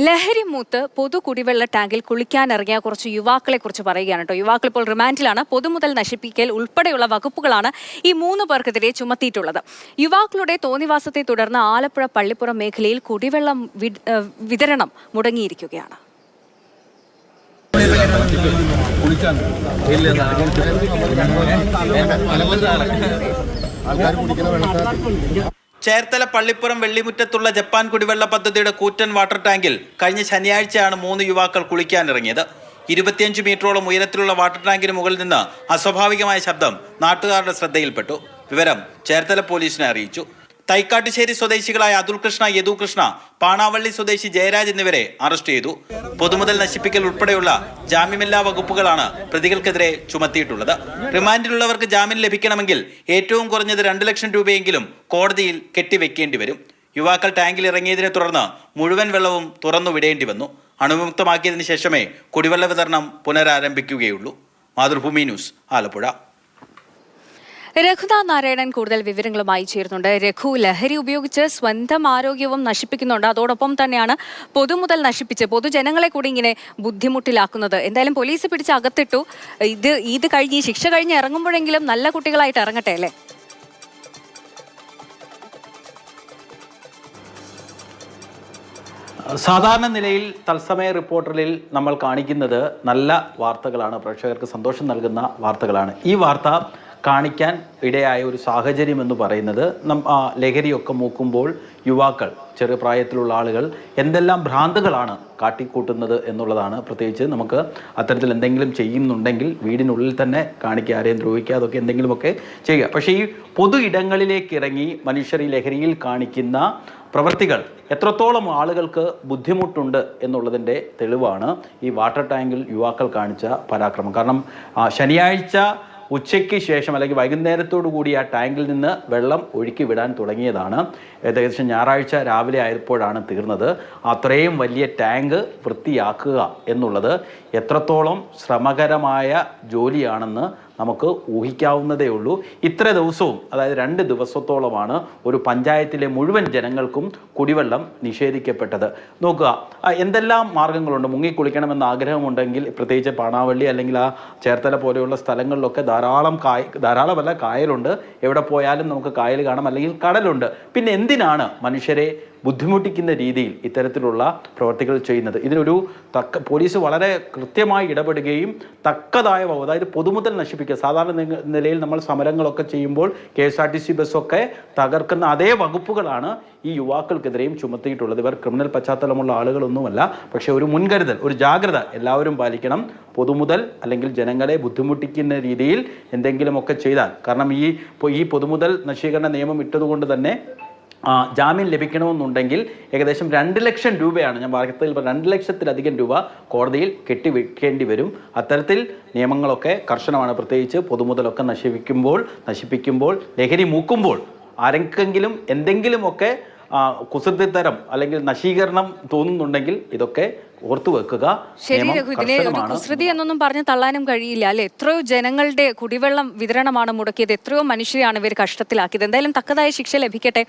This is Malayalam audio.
ലഹരി മൂത്ത് പൊതു കുടിവെള്ള ടാങ്കിൽ കുളിക്കാനിറങ്ങിയ കുറച്ച് യുവാക്കളെ കുറിച്ച് പറയുകയാണ് കേട്ടോ. യുവാക്കൾ ഇപ്പോൾ റിമാൻഡിലാണ്. പൊതുമുതൽ നശിപ്പിക്കൽ ഉൾപ്പെടെയുള്ള വകുപ്പുകളാണ് ഈ 3 പേർക്കെതിരെ ചുമത്തിയിട്ടുള്ളത്. യുവാക്കളുടെ തോന്നിവാസത്തെ തുടർന്ന് ആലപ്പുഴ പള്ളിപ്പുറം മേഖലയിൽ കുടിവെള്ളം വിതരണം മുടങ്ങിയിരിക്കുകയാണ്. ചേർത്തല പള്ളിപ്പുറം വെള്ളിമുറ്റത്തുള്ള ജപ്പാൻ കുടിവെള്ള പദ്ധതിയുടെ കൂറ്റൻ വാട്ടർ ടാങ്കിൽ കഴിഞ്ഞ ശനിയാഴ്ചയാണ് 3 യുവാക്കൾ കുളിക്കാനിറങ്ങിയത്. 25 മീറ്ററോളം ഉയരത്തിലുള്ള വാട്ടർ ടാങ്കിന് മുകളിൽ നിന്ന് അസ്വാഭാവികമായ ശബ്ദം നാട്ടുകാരുടെ ശ്രദ്ധയിൽപ്പെട്ടു. വിവരം ചേർത്തല പോലീസിനെ അറിയിച്ചു. തൈക്കാട്ടുശ്ശേരി സ്വദേശികളായ അതുൽ കൃഷ്ണ, യദു കൃഷ്ണ, പാണാവള്ളി സ്വദേശി ജയരാജ് എന്നിവരെ അറസ്റ്റ് ചെയ്തു. പൊതുമുതൽ നശിപ്പിക്കൽ ഉൾപ്പെടെയുള്ള ജാമ്യമില്ലാ വകുപ്പുകളാണ് പ്രതികൾക്കെതിരെ ചുമത്തിയിട്ടുള്ളത്. റിമാൻഡിലുള്ളവർക്ക് ജാമ്യം ലഭിക്കണമെങ്കിൽ ഏറ്റവും കുറഞ്ഞത് 2 ലക്ഷം രൂപയെങ്കിലും കോടതിയിൽ കെട്ടിവെക്കേണ്ടി വരും. യുവാക്കൾ ടാങ്കിൽ ഇറങ്ങിയതിനെ തുടർന്ന് മുഴുവൻ വെള്ളവും തുറന്നു വിടേണ്ടി വന്നു. അണുവിമുക്തമാക്കിയതിനു ശേഷമേ കുടിവെള്ള വിതരണം പുനരാരംഭിക്കുകയുള്ളൂ. മാതൃഭൂമി ന്യൂസ്, ആലപ്പുഴ. രഘുനാഥ് നാരായണൻ കൂടുതൽ വിവരങ്ങളുമായി ചേരുന്നുണ്ട്. രഘു, ലഹരി ഉപയോഗിച്ച് സ്വന്തം ആരോഗ്യവും നശിപ്പിക്കുന്നുണ്ട്, അതോടൊപ്പം തന്നെയാണ് പൊതുമുതൽ നശിപ്പിച്ച് പൊതുജനങ്ങളെ കൂടി ഇങ്ങനെ ബുദ്ധിമുട്ടിലാക്കുന്നത്. എന്തായാലും പോലീസ് പിടിച്ച് അകത്തിട്ടു. ഇത് കഴിഞ്ഞ് ശിക്ഷ കഴിഞ്ഞ് ഇറങ്ങുമ്പോഴെങ്കിലും നല്ല കുട്ടികളായിട്ട് ഇറങ്ങട്ടെ അല്ലേ? സാധാരണ നിലയിൽ തത്സമയ റിപ്പോർട്ടറിൽ നമ്മൾ കാണിക്കുന്നത് നല്ല വാർത്തകളാണ്, പ്രേക്ഷകർക്ക് സന്തോഷം നൽകുന്ന വാർത്തകളാണ്. ഈ വാർത്ത കാണിക്കാൻ ഇടയായ ഒരു സാഹചര്യം എന്ന് പറയുന്നത് ലഹരിയൊക്കെ മൂക്കുമ്പോൾ യുവാക്കൾ, ചെറിയ പ്രായത്തിലുള്ള ആളുകൾ എന്തെല്ലാം ഭ്രാന്തുകളാണ് കാട്ടിക്കൂട്ടുന്നത് എന്നുള്ളതാണ്. പ്രത്യേകിച്ച് നമുക്ക് അത്തരത്തിൽ എന്തെങ്കിലും ചെയ്യുന്നുണ്ടെങ്കിൽ വീടിനുള്ളിൽ തന്നെ കാണിക്കുക, ആരെയും ദ്രോഹിക്കുക, അതൊക്കെ എന്തെങ്കിലുമൊക്കെ ചെയ്യുക. പക്ഷേ ഈ പൊതു ഇടങ്ങളിലേക്ക് ഇറങ്ങി മനുഷ്യർ ഈ ലഹരിയിൽ കാണിക്കുന്ന പ്രവൃത്തികൾ എത്രത്തോളം ആളുകൾക്ക് ബുദ്ധിമുട്ടുണ്ട് എന്നുള്ളതിൻ്റെ തെളിവാണ് ഈ വാട്ടർ ടാങ്കിൽ യുവാക്കൾ കാണിച്ച പരാക്രമം. കാരണം ശനിയാഴ്ച ഉച്ചയ്ക്ക് ശേഷം അല്ലെങ്കിൽ വൈകുന്നേരത്തോടു കൂടി ആ ടാങ്കിൽ നിന്ന് വെള്ളം ഒഴുക്കി വിടാൻ തുടങ്ങിയതാണ്. ഏകദേശം ഞായറാഴ്ച രാവിലെ ആയപ്പോഴാണ് തീർന്നത്. അത്രയും വലിയ ടാങ്ക് വൃത്തിയാക്കുക എന്നുള്ളത് എത്രത്തോളം ശ്രമകരമായ ജോലിയാണെന്ന് നമുക്ക് ഊഹിക്കാവുന്നതേ ഉള്ളൂ. ഇത്ര ദിവസവും, അതായത് 2 ദിവസത്തോളമാണ് ഒരു പഞ്ചായത്തിലെ മുഴുവൻ ജനങ്ങൾക്കും കുടിവെള്ളം നിഷേധിക്കപ്പെട്ടത്. നോക്കുക, എന്തെല്ലാം മാർഗങ്ങളുണ്ട്. മുങ്ങിക്കുളിക്കണമെന്ന് ആഗ്രഹമുണ്ടെങ്കിൽ പ്രത്യേകിച്ച് പാണാവള്ളി അല്ലെങ്കിൽ ആ ചേർത്തല പോലെയുള്ള സ്ഥലങ്ങളിലൊക്കെ ധാരാളമല്ല കായലുണ്ട്. എവിടെ പോയാലും നമുക്ക് കായൽ കാണാം, അല്ലെങ്കിൽ കടലുണ്ട്. പിന്നെ എന്തിനാണ് മനുഷ്യരെ ബുദ്ധിമുട്ടിക്കുന്ന രീതിയിൽ ഇത്തരത്തിലുള്ള പ്രവർത്തികൾ ചെയ്യുന്നത്? ഇതിനൊരു പോലീസ് വളരെ കൃത്യമായി ഇടപെടുകയും തക്കതായ, അതായത് പൊതുമുതൽ നശിപ്പിക്കുക. സാധാരണ നിലയിൽ നമ്മൾ സമരങ്ങളൊക്കെ ചെയ്യുമ്പോൾ KSRTC ബസ്സൊക്കെ തകർക്കുന്ന അതേ വകുപ്പുകളാണ് ഈ യുവാക്കൾക്കെതിരെയും ചുമത്തിയിട്ടുള്ളത്. ഇവർ ക്രിമിനൽ പശ്ചാത്തലമുള്ള ആളുകളൊന്നുമല്ല. പക്ഷേ ഒരു മുൻകരുതൽ, ഒരു ജാഗ്രത എല്ലാവരും പാലിക്കണം. പൊതുമുതൽ അല്ലെങ്കിൽ ജനങ്ങളെ ബുദ്ധിമുട്ടിക്കുന്ന രീതിയിൽ എന്തെങ്കിലുമൊക്കെ ചെയ്താൽ, കാരണം ഈ പൊതുമുതൽ നശീകരണ നിയമം ഇട്ടതുകൊണ്ട് തന്നെ ജാമ്യം ലഭിക്കണമെന്നുണ്ടെങ്കിൽ ഏകദേശം 2 ലക്ഷം രൂപയാണ്, ഞാൻ വാർത്തയിൽ 2 ലക്ഷത്തിലധികം രൂപ കോടതിയിൽ കെട്ടിവെക്കേണ്ടി വരും. അത്തരത്തിൽ നിയമങ്ങളൊക്കെ കർശനമാണ്. പ്രത്യേകിച്ച് പൊതുമുതലൊക്കെ നശിപ്പിക്കുമ്പോൾ ലഹരി മൂക്കുമ്പോൾ ആരെങ്കിലും എന്തെങ്കിലുമൊക്കെ കുസൃതിത്തരം അല്ലെങ്കിൽ നശീകരണം തോന്നുന്നുണ്ടെങ്കിൽ ഇതൊക്കെ ഓർത്തു വെക്കുക. ശരി രഘു, ഇതിനെ ഒരു കുസൃതി എന്നൊന്നും പറഞ്ഞ് തള്ളാനും കഴിയില്ല അല്ലെ? എത്രയോ ജനങ്ങളുടെ കുടിവെള്ളം വിതരണമാണ് മുടക്കിയത്, എത്രയോ മനുഷ്യരെയാണ് ഇവർ കഷ്ടത്തിലാക്കിയത്. എന്തായാലും തക്കതായ ശിക്ഷ ലഭിക്കട്ടെ.